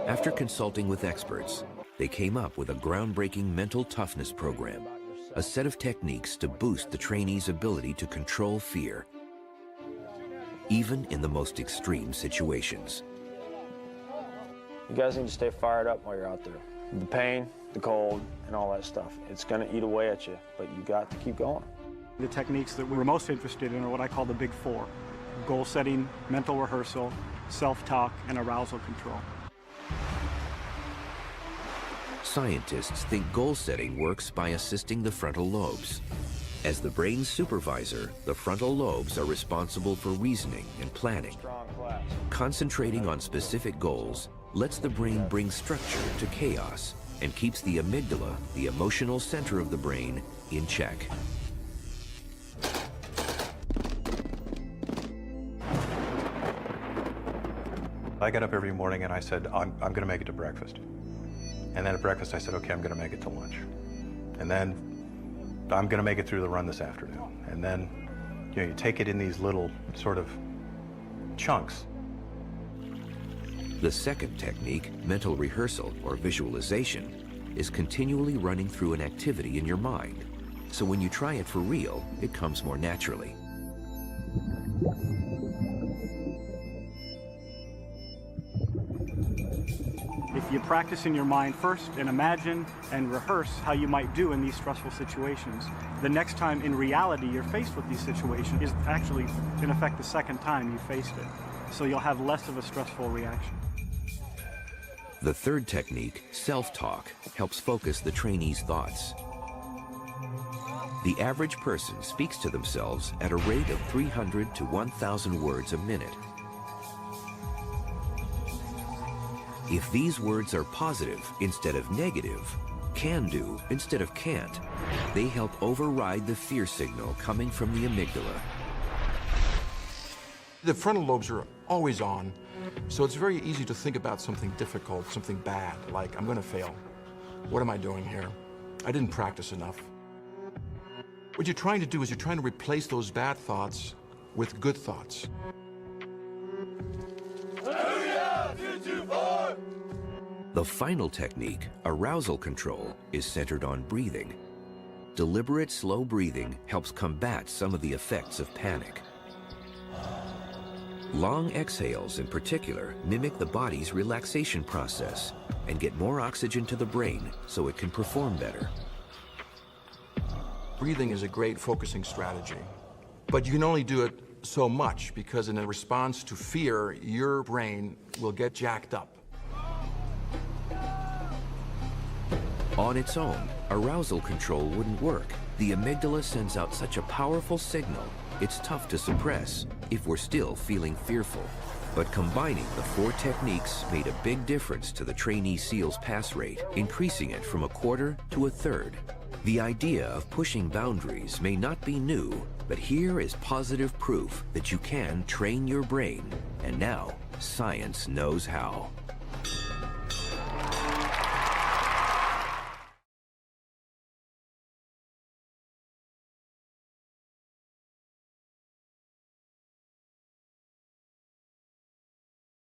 After consulting with experts, they came up with a groundbreaking mental toughness program, a set of techniques to boost the trainees' ability to control fear, even in the most extreme situations. You guys need to stay fired up while you're out there. The pain, the cold, and all that stuff, it's gonna eat away at you, but you got to keep going. The techniques that we're most interested in are what I call the big four: goal setting, mental rehearsal, self-talk, and arousal control. Scientists think goal setting works by assisting the frontal lobes. As the brain's supervisor, the frontal lobes are responsible for reasoning and planning. Concentrating on specific goals lets the brain bring structure to chaos and keeps the amygdala, the emotional center of the brain, in check. I got up every morning and I said, I'm going to make it to breakfast. And then at breakfast I said, okay, I'm going to make it to lunch. And then I'm going to make it through the run this afternoon. And then, you take it in these little sort of chunks. The second technique, mental rehearsal or visualization, is continually running through an activity in your mind. So when you try it for real, it comes more naturally. If you practice in your mind first and imagine and rehearse how you might do in these stressful situations, the next time in reality you're faced with these situations is actually, in effect, the second time you faced it. So you'll have less of a stressful reaction. The third technique, self-talk, helps focus the trainee's thoughts. The average person speaks to themselves at a rate of 300 to 1,000 words a minute. If these words are positive instead of negative, can do instead of can't, they help override the fear signal coming from the amygdala. The frontal lobes are always on, so it's very easy to think about something difficult, something bad, like I'm going to fail. What am I doing here? I didn't practice enough. What you're trying to do is you're trying to replace those bad thoughts with good thoughts. The final technique, arousal control, is centered on breathing. Deliberate, slow breathing helps combat some of the effects of panic. Long exhales, in particular, mimic the body's relaxation process and get more oxygen to the brain so it can perform better. Breathing is a great focusing strategy, but you can only do it so much because in a response to fear, your brain will get jacked up. On its own, arousal control wouldn't work. The amygdala sends out such a powerful signal, it's tough to suppress if we're still feeling fearful. But combining the four techniques made a big difference to the trainee SEAL's pass rate, increasing it from 1/4 to 1/3. The idea of pushing boundaries may not be new, but here is positive proof that you can train your brain, and now science knows how.